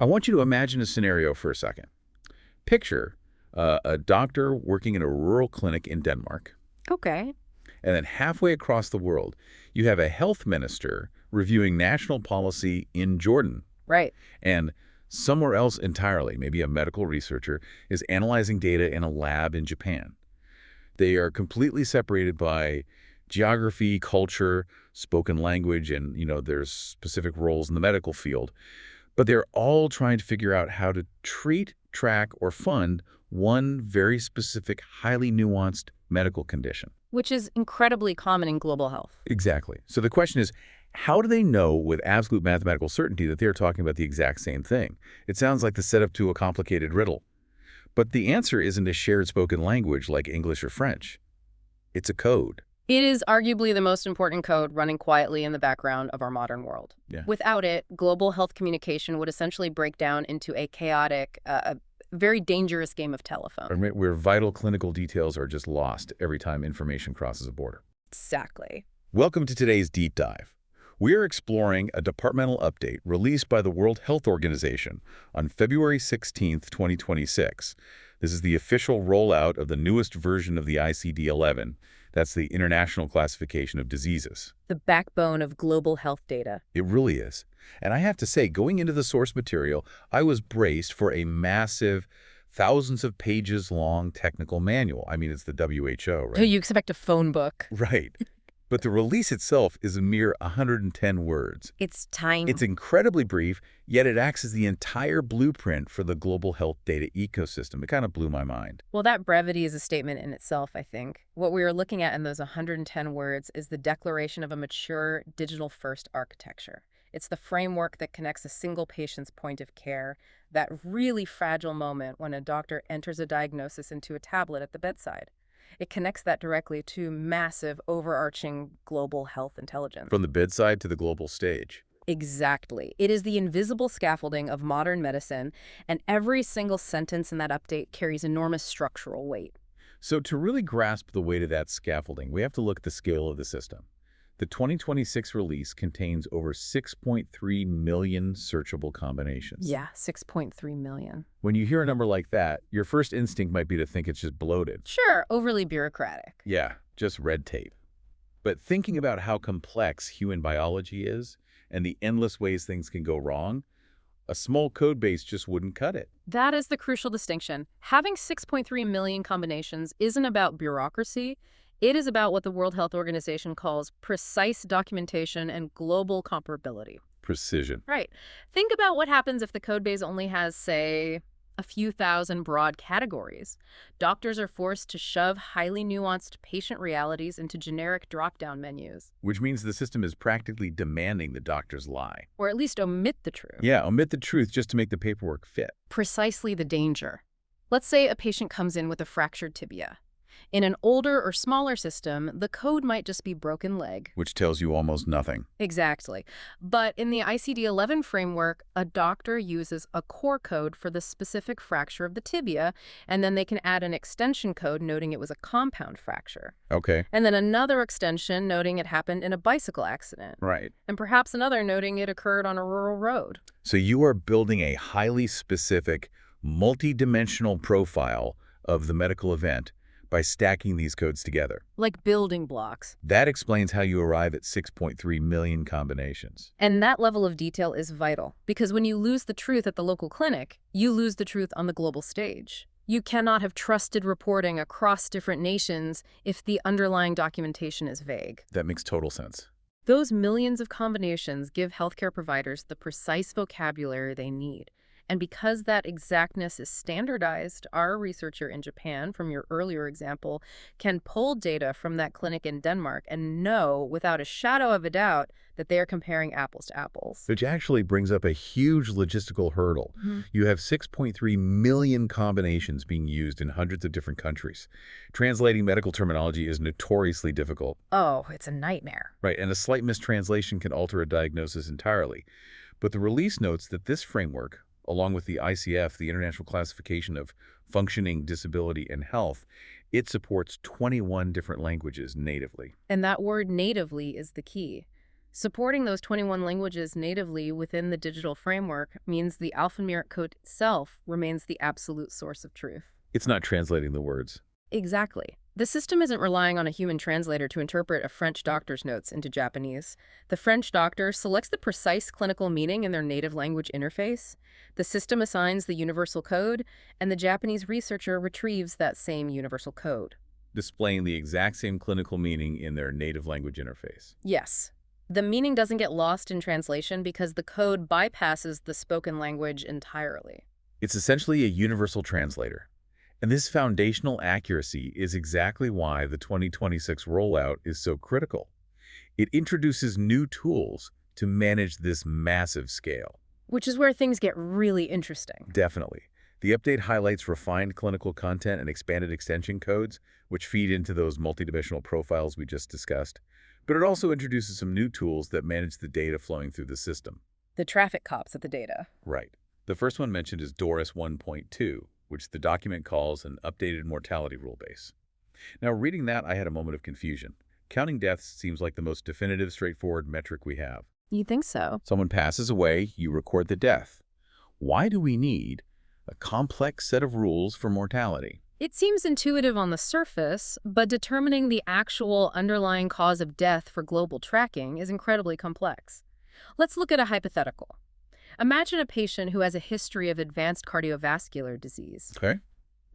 I want you to imagine a scenario for a second. Picture a doctor working in a rural clinic in Denmark, Okay. and then halfway across the world, you have a health minister reviewing national policy in Jordan, Right. and somewhere else entirely, maybe a medical researcher, is analyzing data in a lab in Japan. They are completely separated by geography, culture, spoken language, and, there's specific roles in the medical field. But they're all trying to figure out how to treat, track, or fund one very specific, highly nuanced medical condition. Which is incredibly common in global health. Exactly. So the question is, how do they know with absolute mathematical certainty that they're talking about the exact same thing? It sounds like the setup to a complicated riddle. But the answer isn't a shared spoken language like English or French. It's a code. It is arguably the most important code running quietly in the background of our modern world. Yeah. Without it, global health communication would essentially break down into a chaotic, very dangerous game of telephone. Where vital clinical details are just lost every time information crosses a border. Exactly. Welcome to today's Deep Dive. We're exploring a departmental update released by the World Health Organization on February 16, 2026. This is the official rollout of the newest version of the ICD-11. That's the International Classification of Diseases. The backbone of global health data. It really is. And I have to say, going into the source material, I was braced for a massive, thousands of pages long technical manual. I mean, it's the WHO, right? So you expect a phone book. Right. But the release itself is a mere 110 words. It's tiny. It's incredibly brief, yet it acts as the entire blueprint for the global health data ecosystem. It kind of blew my mind. Well, that brevity is a statement in itself, I think. What we are looking at in those 110 words is the declaration of a mature digital-first architecture. It's the framework that connects a single patient's point of care, that really fragile moment when a doctor enters a diagnosis into a tablet at the bedside. It connects that directly to massive, overarching global health intelligence. From the bedside to the global stage. Exactly. It is the invisible scaffolding of modern medicine, and every single sentence in that update carries enormous structural weight. So to really grasp the weight of that scaffolding, we have to look at the scale of the system. The 2026 release contains over 6.3 million searchable combinations. Yeah, 6.3 million. When you hear a number like that, your first instinct might be to think it's just bloated. Sure, overly bureaucratic. Yeah, just red tape. But thinking about how complex human biology is and the endless ways things can go wrong, a small code base just wouldn't cut it. That is the crucial distinction. Having 6.3 million combinations isn't about bureaucracy. It is about what the World Health Organization calls precise documentation and global comparability. Precision. Right. Think about what happens if the codebase only has, say, a few thousand broad categories. Doctors are forced to shove highly nuanced patient realities into generic drop-down menus. Which means the system is practically demanding the doctors lie. Or at least omit the truth. Yeah, omit the truth just to make the paperwork fit. Precisely the danger. Let's say a patient comes in with a fractured tibia. In an older or smaller system, the code might just be broken leg. Which tells you almost nothing. Exactly. But in the ICD-11 framework, a doctor uses a core code for the specific fracture of the tibia, and then they can add an extension code noting it was a compound fracture. Okay. And then another extension noting it happened in a bicycle accident. Right. And perhaps another noting it occurred on a rural road. So you are building a highly specific, multi-dimensional profile of the medical event by stacking these codes together. Like building blocks. That explains how you arrive at 6.3 million combinations. And that level of detail is vital, because when you lose the truth at the local clinic, you lose the truth on the global stage. You cannot have trusted reporting across different nations if the underlying documentation is vague. That makes total sense. Those millions of combinations give healthcare providers the precise vocabulary they need. And because that exactness is standardized, our researcher in Japan, from your earlier example, can pull data from that clinic in Denmark and know without a shadow of a doubt that they are comparing apples to apples. Which actually brings up a huge logistical hurdle. Mm-hmm. You have 6.3 million combinations being used in hundreds of different countries. Translating medical terminology is notoriously difficult. Oh, it's a nightmare. Right, and a slight mistranslation can alter a diagnosis entirely. But the release notes that this framework, along with the ICF, the International Classification of Functioning, Disability, and Health, it supports 21 different languages natively. And that word natively is the key. Supporting those 21 languages natively within the digital framework means the alphanumeric code itself remains the absolute source of truth. It's not translating the words. Exactly. The system isn't relying on a human translator to interpret a French doctor's notes into Japanese. The French doctor selects the precise clinical meaning in their native language interface. The system assigns the universal code, and the Japanese researcher retrieves that same universal code. Displaying the exact same clinical meaning in their native language interface. Yes. The meaning doesn't get lost in translation because the code bypasses the spoken language entirely. It's essentially a universal translator. And this foundational accuracy is exactly why the 2026 rollout is so critical. It introduces new tools to manage this massive scale. Which is where things get really interesting. Definitely. The update highlights refined clinical content and expanded extension codes, which feed into those multidimensional profiles we just discussed. But it also introduces some new tools that manage the data flowing through the system. The traffic cops at the data. Right. The first one mentioned is DORIS 1.2, which the document calls an updated mortality rule base. Now, reading that, I had a moment of confusion. Counting deaths seems like the most definitive, straightforward metric we have. You think so? Someone passes away, you record the death. Why do we need a complex set of rules for mortality? It seems intuitive on the surface, but determining the actual underlying cause of death for global tracking is incredibly complex. Let's look at a hypothetical. Imagine a patient who has a history of advanced cardiovascular disease. Okay.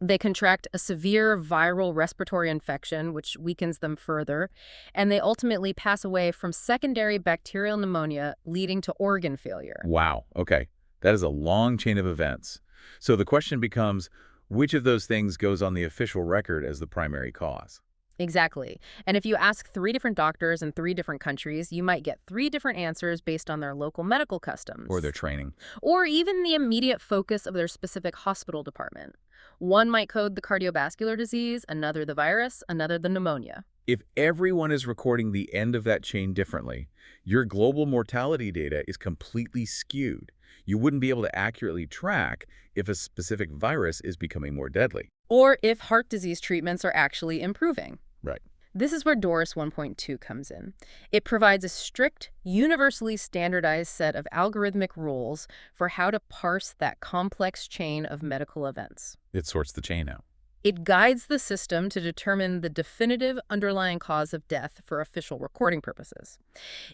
They contract a severe viral respiratory infection, which weakens them further, and they ultimately pass away from secondary bacterial pneumonia, leading to organ failure. Wow. Okay. That is a long chain of events. So the question becomes, which of those things goes on the official record as the primary cause? Exactly. And if you ask 3 different doctors in 3 different countries, you might get 3 different answers based on their local medical customs. Or their training. Or even the immediate focus of their specific hospital department. One might code the cardiovascular disease, another the virus, another the pneumonia. If everyone is recording the end of that chain differently, your global mortality data is completely skewed. You wouldn't be able to accurately track if a specific virus is becoming more deadly. Or if heart disease treatments are actually improving. Right. This is where DORIS 1.2 comes in. It provides a strict, universally standardized set of algorithmic rules for how to parse that complex chain of medical events. It sorts the chain out. It guides the system to determine the definitive underlying cause of death for official recording purposes.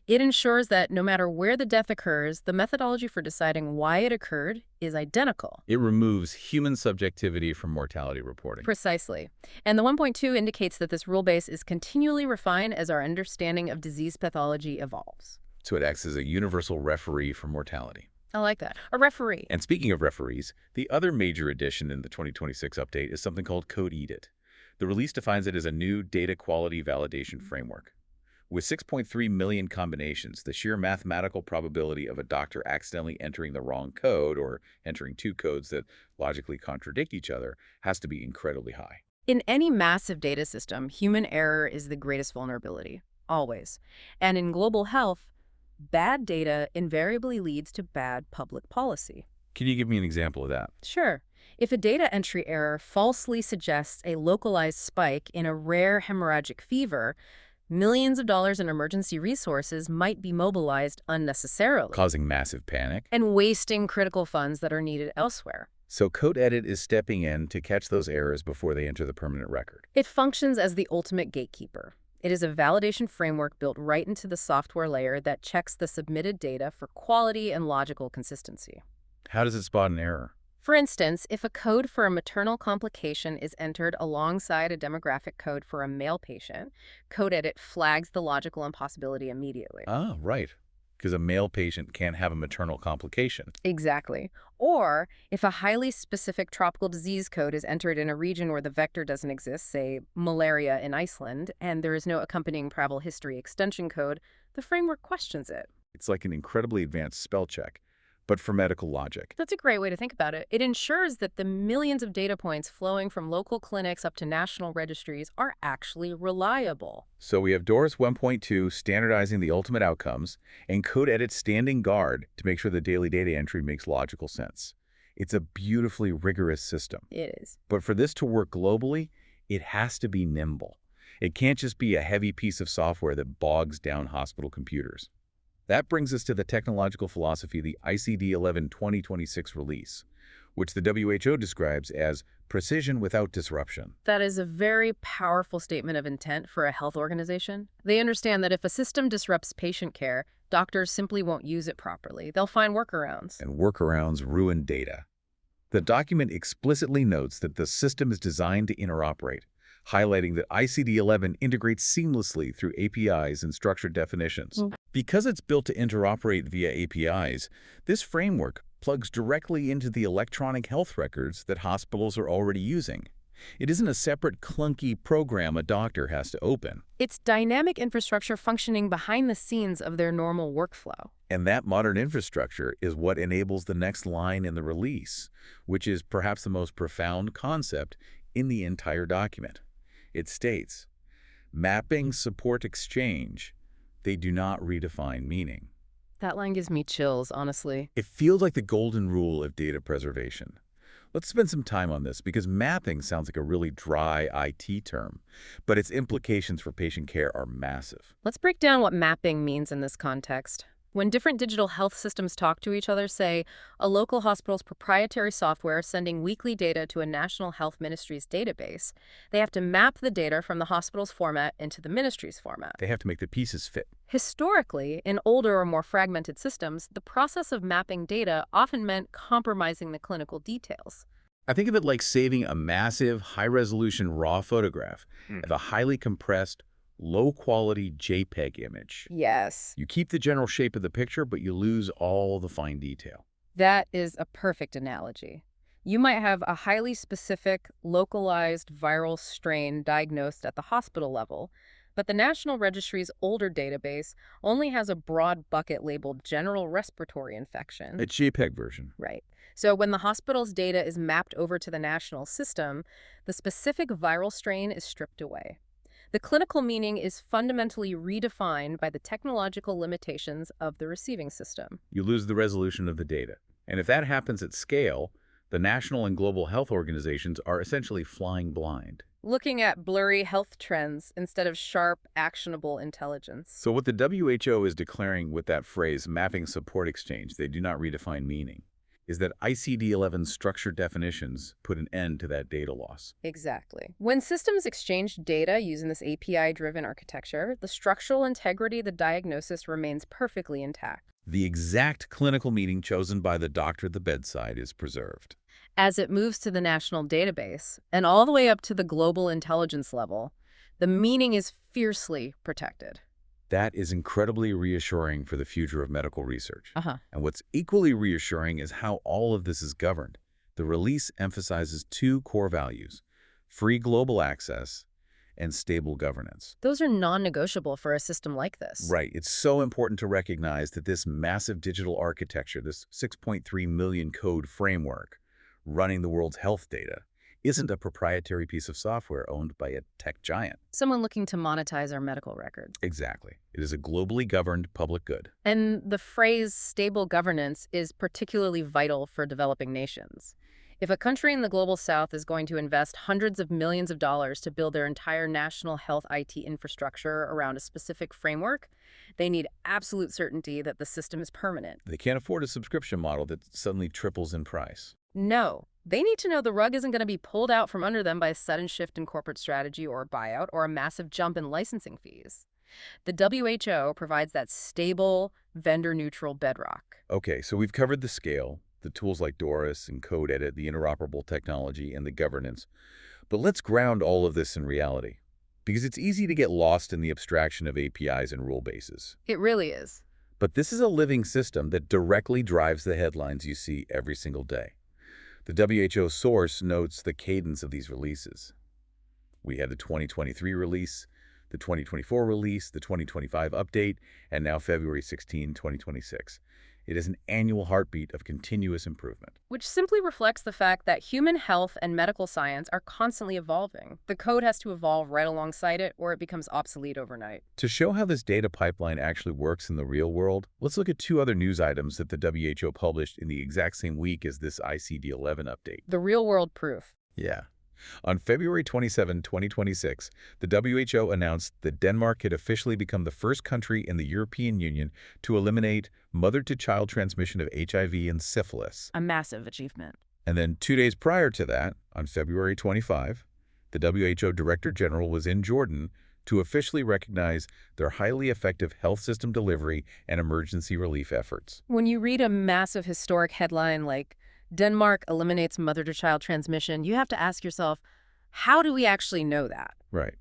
It ensures that no matter where the death occurs, the methodology for deciding why it occurred is identical. It removes human subjectivity from mortality reporting. Precisely. And the 1.2 indicates that this rule base is continually refined as our understanding of disease pathology evolves. So it acts as a universal referee for mortality. I like that. A referee. And speaking of referees, the other major addition in the 2026 update is something called Code Edit. The release defines it as a new data quality validation framework. With 6.3 million combinations, the sheer mathematical probability of a doctor accidentally entering the wrong code or entering 2 codes that logically contradict each other has to be incredibly high. In any massive data system, human error is the greatest vulnerability, always. And in global health, bad data invariably leads to bad public policy. Can you give me an example of that? Sure. If a data entry error falsely suggests a localized spike in a rare hemorrhagic fever, millions of dollars in emergency resources might be mobilized unnecessarily, Causing massive panic. and wasting critical funds that are needed elsewhere. So Code Edit is stepping in to catch those errors before they enter the permanent record. It functions as the ultimate gatekeeper. It is a validation framework built right into the software layer that checks the submitted data for quality and logical consistency. How does it spot an error? For instance, if a code for a maternal complication is entered alongside a demographic code for a male patient, Code Edit flags the logical impossibility immediately. Ah, right. Because a male patient can't have a maternal complication. Exactly. Or if a highly specific tropical disease code is entered in a region where the vector doesn't exist, say malaria in Iceland, and there is no accompanying travel history extension code, the framework questions it. It's like an incredibly advanced spell check, but for medical logic. That's a great way to think about it. It ensures that the millions of data points flowing from local clinics up to national registries are actually reliable. So we have DORIS 1.2 standardizing the ultimate outcomes, and Code Edit standing guard to make sure the daily data entry makes logical sense. It's a beautifully rigorous system. It is. But for this to work globally, it has to be nimble. It can't just be a heavy piece of software that bogs down hospital computers. That brings us to the technological philosophy, the ICD-11 2026 release, which the WHO describes as precision without disruption. That is a very powerful statement of intent for a health organization. They understand that if a system disrupts patient care, doctors simply won't use it properly. They'll find workarounds. And workarounds ruin data. The document explicitly notes that the system is designed to interoperate, highlighting that ICD-11 integrates seamlessly through APIs and structured definitions. Because it's built to interoperate via APIs, this framework plugs directly into the electronic health records that hospitals are already using. It isn't a separate clunky program a doctor has to open. It's dynamic infrastructure functioning behind the scenes of their normal workflow. And that modern infrastructure is what enables the next line in the release, which is perhaps the most profound concept in the entire document. It states, mapping support exchange. They do not redefine meaning. That line gives me chills, honestly. It feels like the golden rule of data preservation. Let's spend some time on this because mapping sounds like a really dry IT term, but its implications for patient care are massive. Let's break down what mapping means in this context. When different digital health systems talk to each other, say, a local hospital's proprietary software sending weekly data to a national health ministry's database, they have to map the data from the hospital's format into the ministry's format. They have to make the pieces fit. Historically, in older or more fragmented systems, the process of mapping data often meant compromising the clinical details. I think of it like saving a massive, high-resolution raw photograph of a highly compressed, low-quality JPEG image. Yes. You keep the general shape of the picture, but you lose all the fine detail. That is a perfect analogy. You might have a highly specific, localized viral strain diagnosed at the hospital level, but the National Registry's older database only has a broad bucket labeled general respiratory infection. A JPEG version. Right. So when the hospital's data is mapped over to the national system, the specific viral strain is stripped away. The clinical meaning is fundamentally redefined by the technological limitations of the receiving system. You lose the resolution of the data. And if that happens at scale, the national and global health organizations are essentially flying blind. Looking at blurry health trends instead of sharp, actionable intelligence. So what the WHO is declaring with that phrase, mapping support exchange, they do not redefine meaning, is that ICD-11 structured definitions put an end to that data loss. Exactly. When systems exchange data using this API-driven architecture, the structural integrity of the diagnosis remains perfectly intact. The exact clinical meaning chosen by the doctor at the bedside is preserved. As it moves to the national database, and all the way up to the global intelligence level, the meaning is fiercely protected. That is incredibly reassuring for the future of medical research. Uh-huh. And what's equally reassuring is how all of this is governed. The release emphasizes two core values: free global access and stable governance. Those are non-negotiable for a system like this. Right. It's so important to recognize that this massive digital architecture, this 6.3 million code framework running the world's health data, isn't a proprietary piece of software owned by a tech giant. Someone looking to monetize our medical records. Exactly. It is a globally governed public good. And the phrase stable governance is particularly vital for developing nations. If a country in the global south is going to invest hundreds of millions of dollars to build their entire national health IT infrastructure around a specific framework, they need absolute certainty that the system is permanent. They can't afford a subscription model that suddenly triples in price. No. They need to know the rug isn't going to be pulled out from under them by a sudden shift in corporate strategy or a buyout or a massive jump in licensing fees. The WHO provides that stable, vendor-neutral bedrock. Okay, so we've covered the scale, the tools like Doris and Code Edit, the interoperable technology, and the governance. But let's ground all of this in reality, because it's easy to get lost in the abstraction of APIs and rule bases. It really is. But this is a living system that directly drives the headlines you see every single day. The WHO source notes the cadence of these releases. We had the 2023 release, the 2024 release, the 2025 update, and now February 16, 2026. It is an annual heartbeat of continuous improvement. Which simply reflects the fact that human health and medical science are constantly evolving. The code has to evolve right alongside it, or it becomes obsolete overnight. To show how this data pipeline actually works in the real world, let's look at two other news items that the WHO published in the exact same week as this ICD-11 update. The real-world proof. Yeah. On February 27, 2026, the WHO announced that Denmark had officially become the first country in the European Union to eliminate mother-to-child transmission of HIV and syphilis. A massive achievement. And then 2 days prior to that, on February 25, the WHO Director General was in Jordan to officially recognize their highly effective health system delivery and emergency relief efforts. When you read a massive historic headline like Denmark eliminates mother-to-child transmission, you have to ask yourself, how do we actually know that? Right.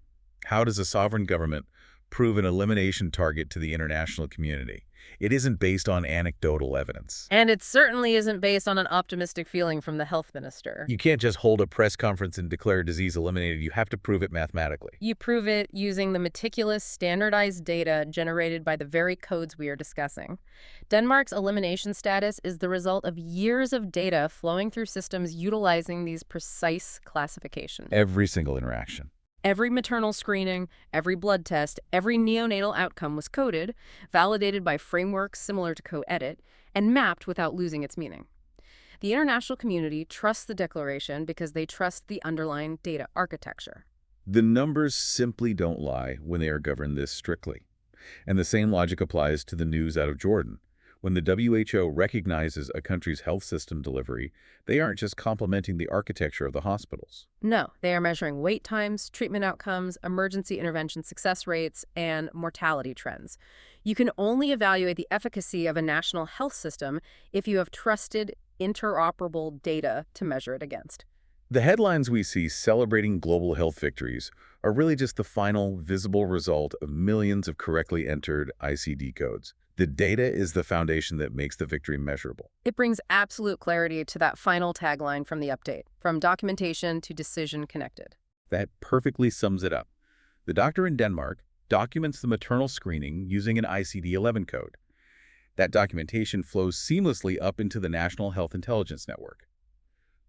How does a sovereign government prove an elimination target to the international community? It isn't based on anecdotal evidence. And it certainly isn't based on an optimistic feeling from the health minister. You can't just hold a press conference and declare a disease eliminated. You have to prove it mathematically. You prove it using the meticulous, standardized data generated by the very codes we are discussing. Denmark's elimination status is the result of years of data flowing through systems utilizing these precise classifications. Every single interaction. Every maternal screening, every blood test, every neonatal outcome was coded, validated by frameworks similar to co-edit, and mapped without losing its meaning. The international community trusts the declaration because they trust the underlying data architecture. The numbers simply don't lie when they are governed this strictly. And the same logic applies to the news out of Jordan. When the WHO recognizes a country's health system delivery, they aren't just complementing the architecture of the hospitals. No, they are measuring wait times, treatment outcomes, emergency intervention success rates, and mortality trends. You can only evaluate the efficacy of a national health system if you have trusted, interoperable data to measure it against. The headlines we see celebrating global health victories are really just the final, visible result of millions of correctly entered ICD codes. The data is the foundation that makes the victory measurable. It brings absolute clarity to that final tagline from the update, from documentation to decision connected. That perfectly sums it up. The doctor in Denmark documents the maternal screening using an ICD-11 code. That documentation flows seamlessly up into the National Health Intelligence Network.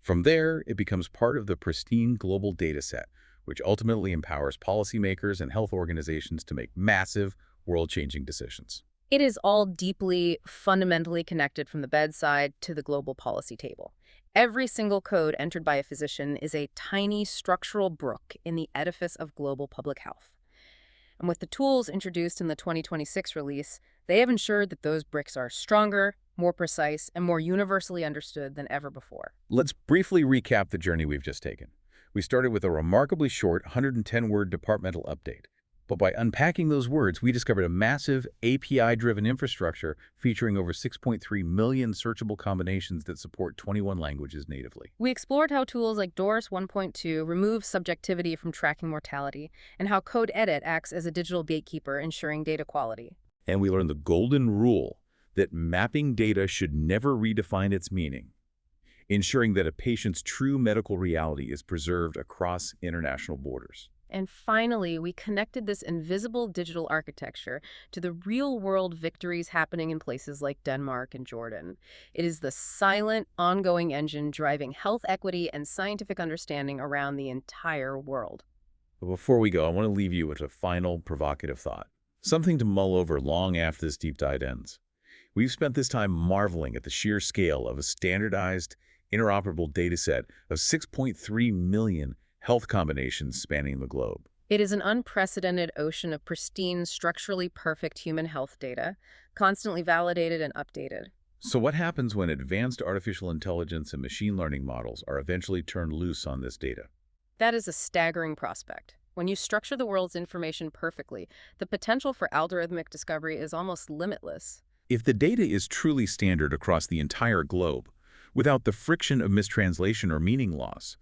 From there, it becomes part of the pristine global data set, which ultimately empowers policymakers and health organizations to make massive, world-changing decisions. It is all deeply, fundamentally connected from the bedside to the global policy table. Every single code entered by a physician is a tiny structural brook in the edifice of global public health. And with the tools introduced in the 2026 release, they have ensured that those bricks are stronger, more precise, and more universally understood than ever before. Let's briefly recap the journey we've just taken. We started with a remarkably short 110-word departmental update. But by unpacking those words, we discovered a massive API-driven infrastructure featuring over 6.3 million searchable combinations that support 21 languages natively. We explored how tools like DORS 1.2 remove subjectivity from tracking mortality, and how Code Edit acts as a digital gatekeeper ensuring data quality. And we learned the golden rule that mapping data should never redefine its meaning, ensuring that a patient's true medical reality is preserved across international borders. And finally, we connected this invisible digital architecture to the real-world victories happening in places like Denmark and Jordan. It is the silent, ongoing engine driving health equity and scientific understanding around the entire world. But before we go, I want to leave you with a final provocative thought, something to mull over long after this deep dive ends. We've spent this time marveling at the sheer scale of a standardized, interoperable dataset of 6.3 million health combinations spanning the globe. It is an unprecedented ocean of pristine, structurally perfect human health data, constantly validated and updated. So what happens when advanced artificial intelligence and machine learning models are eventually turned loose on this data? That is a staggering prospect. When you structure the world's information perfectly, the potential for algorithmic discovery is almost limitless. If the data is truly standard across the entire globe, without the friction of mistranslation or meaning loss,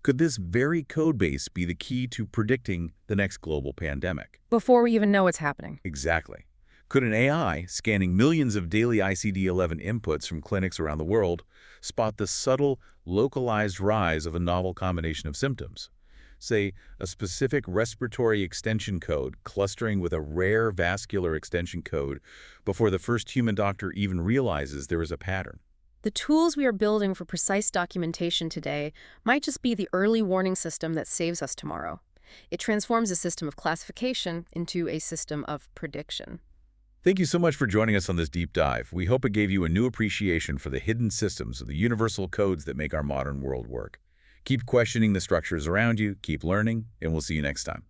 could this very code base be the key to predicting the next global pandemic? Before we even know it's happening. Exactly. Could an AI, scanning millions of daily ICD-11 inputs from clinics around the world, spot the subtle, localized rise of a novel combination of symptoms? Say, a specific respiratory extension code clustering with a rare vascular extension code before the first human doctor even realizes there is a pattern. The tools we are building for precise documentation today might just be the early warning system that saves us tomorrow. It transforms a system of classification into a system of prediction. Thank you so much for joining us on this deep dive. We hope it gave you a new appreciation for the hidden systems of the universal codes that make our modern world work. Keep questioning the structures around you, keep learning, and we'll see you next time.